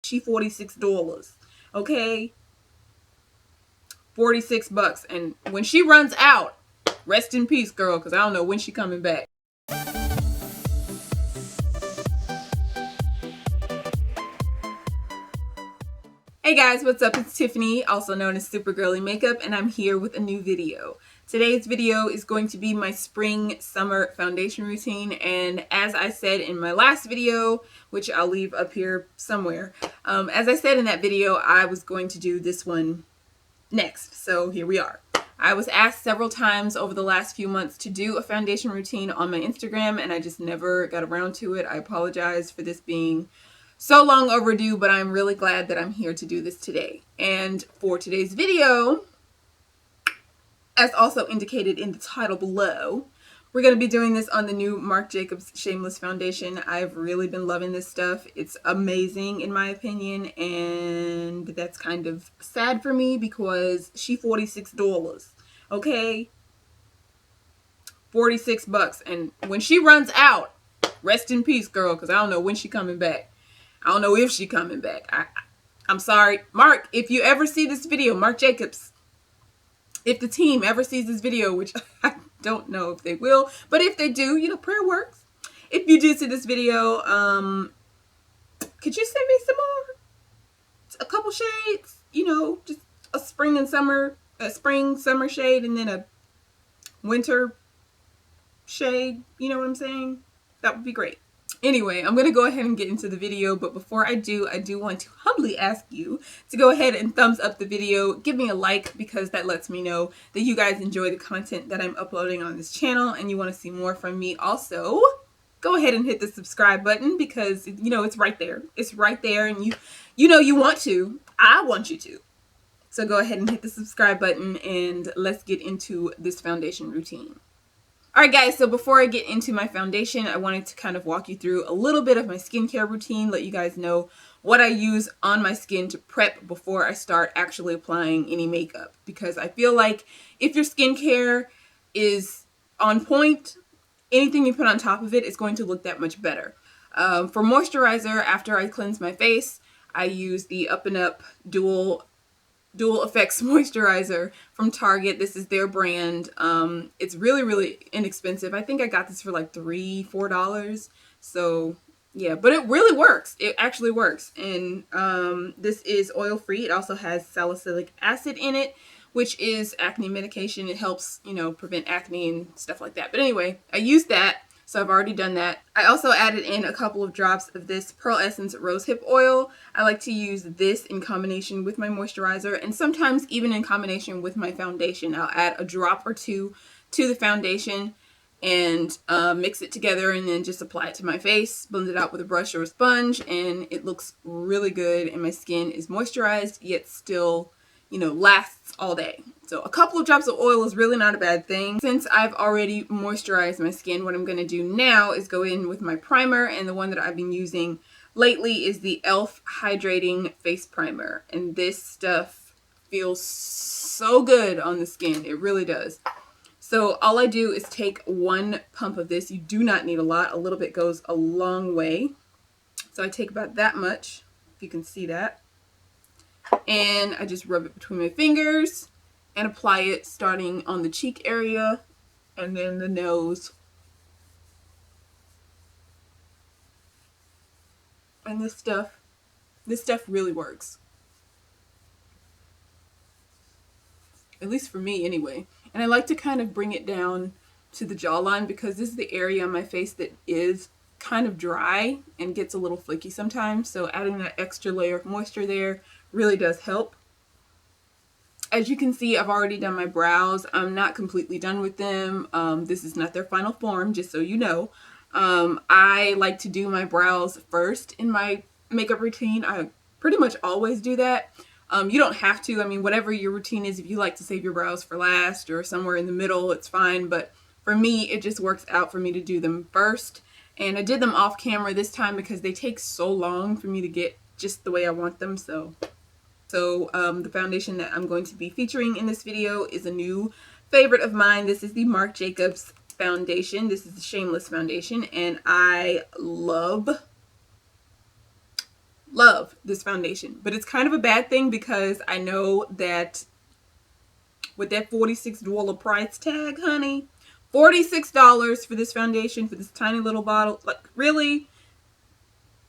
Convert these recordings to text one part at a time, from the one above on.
She $46. Okay? $46. And when she runs out, rest in peace, girl, because I don't know when she coming back. Hey guys, what's up? It's Tiffany, also known as Super Girly Makeup, and I'm here with a new video. Today's video is going to be my spring-summer foundation routine, and as I said in my last video, which I'll leave up here somewhere, as I said in that video, I was going to do this one next, so here we are. I was asked several times over the last few months to do a foundation routine on my Instagram, and I just never got around to it. I apologize for this being so long overdue, but I'm really glad that I'm here to do this today. And for today's video, as also indicated in the title below, we're going to be doing this on the new Marc Jacobs Shameless foundation. I've really been loving this stuff. It's amazing in my opinion, and that's kind of sad for me because she $46. Okay? $46. And when she runs out, rest in peace, girl, because I don't know when she coming back. I don't know if she coming back. I'm sorry. Marc, if you ever see this video, Marc Jacobs, if the team ever sees this video, which I don't know if they will, but if they do, you know, prayer works. If you do see this video, could you send me some more? A couple shades, you know, just a spring summer shade, and then a winter shade, you know what I'm saying? That would be great. Anyway, I'm going to go ahead and get into the video, but before I do want to humbly ask you to go ahead and thumbs up the video, give me a like, because that lets me know that you guys enjoy the content that I'm uploading on this channel and you want to see more from me. Also, go ahead and hit the subscribe button because, you know, it's right there. It's right there, and you know you want to. I want you to. So go ahead and hit the subscribe button and let's get into this foundation routine. Alright guys, so before I get into my foundation, I wanted to kind of walk you through a little bit of my skincare routine, let you guys know what I use on my skin to prep before I start actually applying any makeup. Because I feel like if your skincare is on point, anything you put on top of it is going to look that much better. For moisturizer, after I cleanse my face, I use the Up&Up Dual Effects moisturizer from Target. This is their brand. It's really inexpensive. I think I got this for like $3-4. So yeah, but it really works. It actually works. And this is oil free. It also has salicylic acid in it, which is acne medication. It helps, you know, prevent acne and stuff like that. But anyway, I use that. So I've already done that. I also added in a couple of drops of this Pearlessence Rosehip oil. I like to use this in combination with my moisturizer, and sometimes even in combination with my foundation. I'll add a drop or two to the foundation and mix it together and then just apply it to my face, blend it out with a brush or a sponge, and it looks really good, and my skin is moisturized yet still, you know, lasts all day. So a couple of drops of oil is really not a bad thing. Since I've already moisturized my skin, what I'm going to do now is go in with my primer, and the one that I've been using lately is the E.L.F. Hydrating Face Primer. And this stuff feels so good on the skin. It really does. So all I do is take one pump of this. You do not need a lot. A little bit goes a long way. So I take about that much, if you can see that. And I just rub it between my fingers and apply it starting on the cheek area and then the nose. And this stuff really works. At least for me anyway. And I like to kind of bring it down to the jawline because this is the area on my face that is kind of dry and gets a little flaky sometimes. So adding that extra layer of moisture there really does help. As you can see, I've already done my brows. I'm not completely done with them. This is not their final form, just so you know. I like to do my brows first in my makeup routine. I pretty much always do that. You don't have to. I mean, whatever your routine is, if you like to save your brows for last or somewhere in the middle, it's fine. But for me, it just works out for me to do them first. And I did them off camera this time because they take so long for me to get just the way I want them. So the foundation that I'm going to be featuring in this video is a new favorite of mine. This is the Marc Jacobs foundation. This is the Shameless foundation, and I love Love this foundation, but it's kind of a bad thing because I know that with that $46 price tag, honey, $46 for this foundation, for this tiny little bottle. Like, really?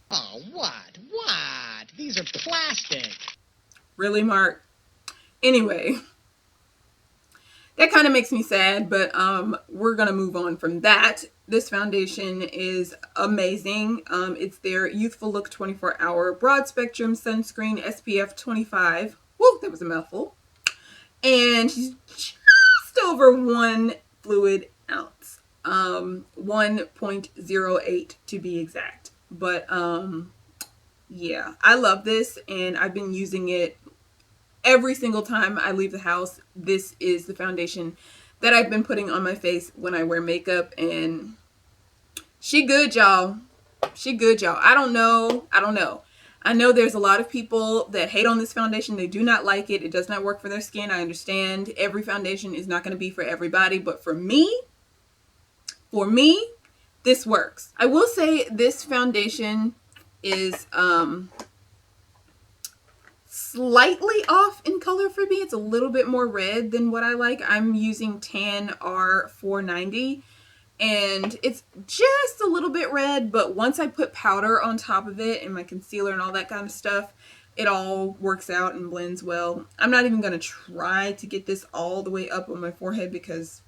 Oh, what? What? These are plastic. Really, Mark? Anyway, that kind of makes me sad, but we're gonna move on from that. This foundation is amazing. It's their Youthful Look 24-hour broad spectrum sunscreen, SPF 25. Woo, that was a mouthful. And she's just over 1 fluid ounce, 1.08 to be exact. But yeah, I love this, and I've been using it every single time I leave the house. This is the foundation that I've been putting on my face when I wear makeup, and she good, y'all. She good, y'all. I don't know. I know there's a lot of people that hate on this foundation. They do not like it. It does not work for their skin. I understand every foundation is not going to be for everybody, but for me, this works. I will say this foundation is slightly off in color for me. It's a little bit more red than what I like. I'm using Tan R490, and it's just a little bit red, but once I put powder on top of it and my concealer and all that kind of stuff, it all works out and blends well. I'm not even going to try to get this all the way up on my forehead because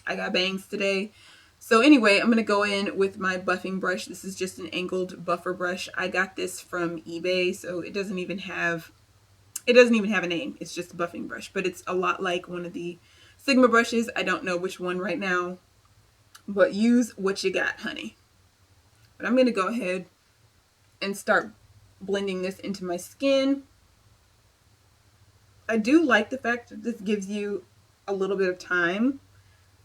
I got bangs today. So anyway, I'm going to go in with my buffing brush. This is just an angled buffer brush. I got this from eBay, so it doesn't even have a name. It's just a buffing brush, but it's a lot like one of the Sigma brushes. I don't know which one right now, but use what you got, honey. But I'm going to go ahead and start blending this into my skin. I do like the fact that this gives you a little bit of time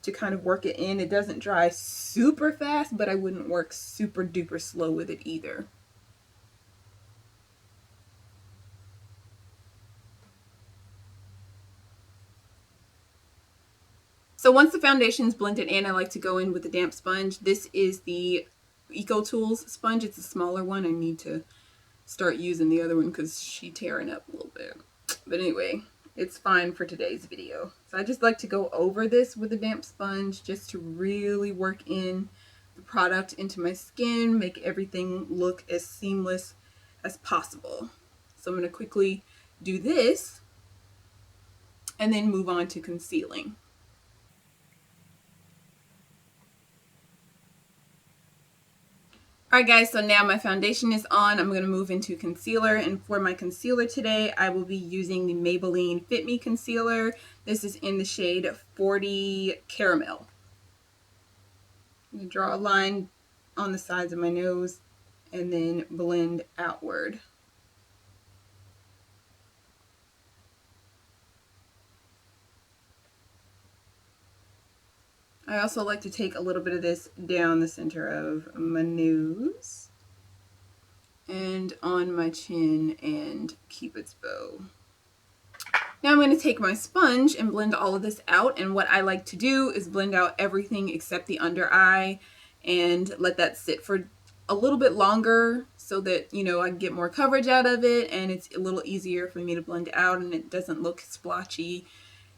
to kind of work it in. It doesn't dry super fast, but I wouldn't work super duper slow with it either. So once the foundation is blended in, I like to go in with a damp sponge. This is the Eco Tools sponge. It's a smaller one. I need to start using the other one because she's tearing up a little bit. But anyway, it's fine for today's video. So I just like to go over this with a damp sponge just to really work in the product into my skin, make everything look as seamless as possible. So I'm going to quickly do this and then move on to concealing. Alright guys, so now my foundation is on. I'm going to move into concealer, and for my concealer today, I will be using the Maybelline Fit Me Concealer. This is in the shade 40 Caramel. I'm going to draw a line on the sides of my nose and then blend outward. I also like to take a little bit of this down the center of my nose and on my chin and Cupid's bow. Now I'm going to take my sponge and blend all of this out, and what I like to do is blend out everything except the under eye and let that sit for a little bit longer so that, you know, I can get more coverage out of it and it's a little easier for me to blend out and it doesn't look splotchy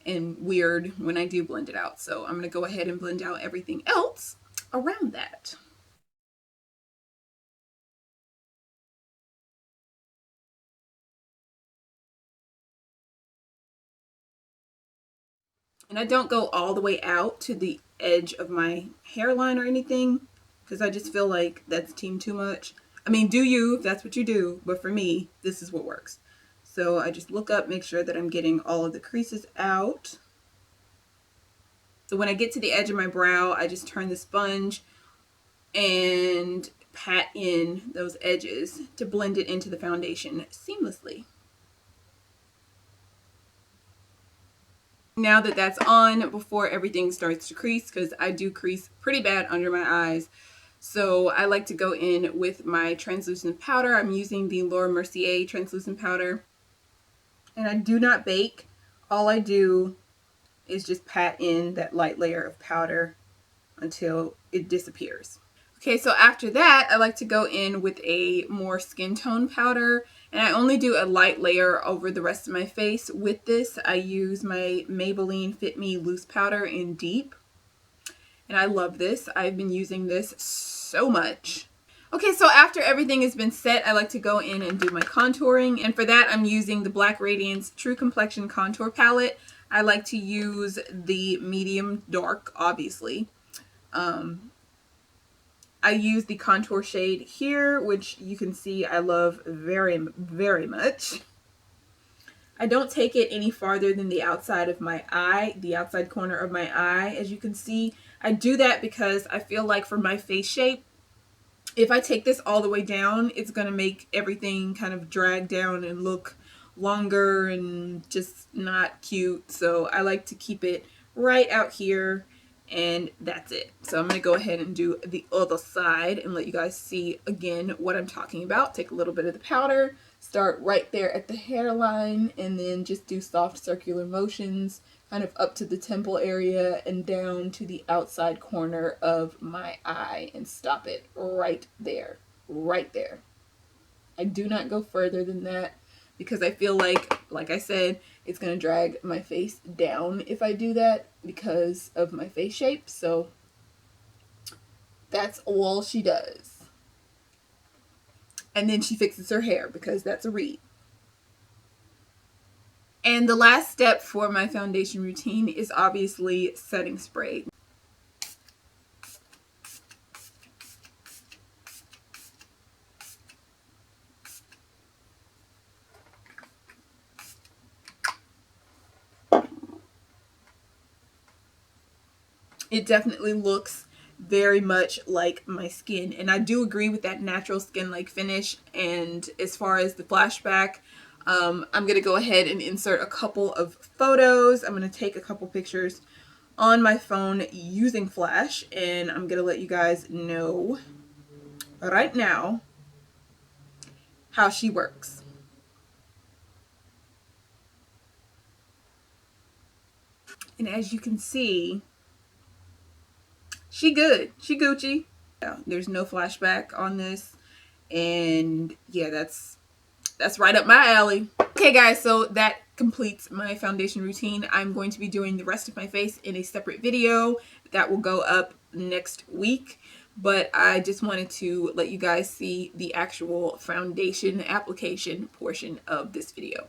and weird when I do blend it out. So I'm going to go ahead and blend out everything else around that. And I don't go all the way out to the edge of my hairline or anything because I just feel like that's too much. I mean, do you if that's what you do, but for me, this is what works. So I just look up, make sure that I'm getting all of the creases out. So when I get to the edge of my brow, I just turn the sponge and pat in those edges to blend it into the foundation seamlessly. Now that that's on, before everything starts to crease, because I do crease pretty bad under my eyes, so I like to go in with my translucent powder. I'm using the Laura Mercier translucent powder, and I do not bake. All I do is just pat in that light layer of powder until it disappears. Okay, so after that, I like to go in with a more skin tone powder, and I only do a light layer over the rest of my face. With this, I use my Maybelline Fit Me Loose Powder in Deep, and I love this. I've been using this so much. Okay, so after everything has been set, I like to go in and do my contouring, and for that, I'm using the Black Radiance True Complexion Contour Palette. I like to use the medium dark, obviously. I use the contour shade here, which you can see I love very, very much. I don't take it any farther than the outside of my eye, the outside corner of my eye, as you can see. I do that because I feel like for my face shape, if I take this all the way down, it's going to make everything kind of drag down and look longer and just not cute. So I like to keep it right out here, and that's it. So I'm going to go ahead and do the other side and let you guys see again what I'm talking about. Take a little bit of the powder, start right there at the hairline, and then just do soft circular motions kind of up to the temple area and down to the outside corner of my eye, and stop it right there. Right there. I do not go further than that because I feel like I said, it's going to drag my face down if I do that because of my face shape. So that's all she does. And then she fixes her hair because that's a read. And the last step for my foundation routine is obviously setting spray. It definitely looks very much like my skin, and I do agree with that natural skin-like finish. And as far as the flashback, I'm going to go ahead and insert a couple of photos. I'm going to take a couple pictures on my phone using flash, and I'm going to let you guys know right now how she works. And as you can see, she good. She Gucci. Yeah, there's no flashback on this. And yeah, that's right up my alley. Okay guys, so that completes my foundation routine. I'm going to be doing the rest of my face in a separate video that will go up next week. But I just wanted to let you guys see the actual foundation application portion of this video.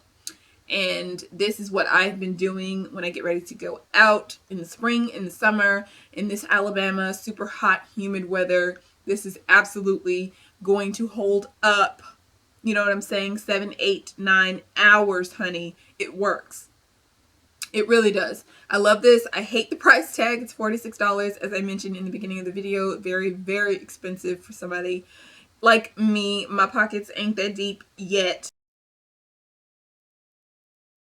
And this is what I've been doing when I get ready to go out in the spring, in the summer, in this Alabama super hot, humid weather. This is absolutely going to hold up. You know what I'm saying? 7, 8, 9 hours, honey. It works. It really does. I love this. I hate the price tag. It's $46, as I mentioned in the beginning of the video. Very, very expensive for somebody like me. My pockets ain't that deep yet.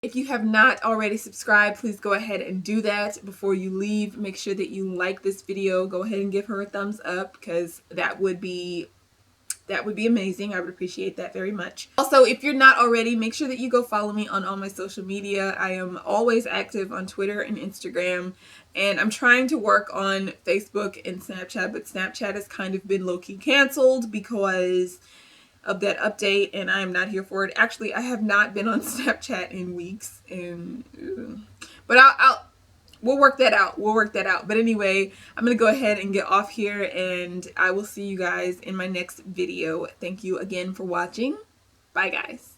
If you have not already subscribed, please go ahead and do that before you leave. Make sure that you like this video. Go ahead and give her a thumbs up because that would be amazing. I would appreciate that very much. Also, if you're not already, make sure that you go follow me on all my social media. I am always active on Twitter and Instagram, and I'm trying to work on Facebook and Snapchat, but Snapchat has kind of been low-key canceled because of that update, and I am not here for it. Actually, I have not been on Snapchat in weeks, and but we'll work that out. We'll work that out. But anyway, I'm going to go ahead and get off here, and I will see you guys in my next video. Thank you again for watching. Bye, guys.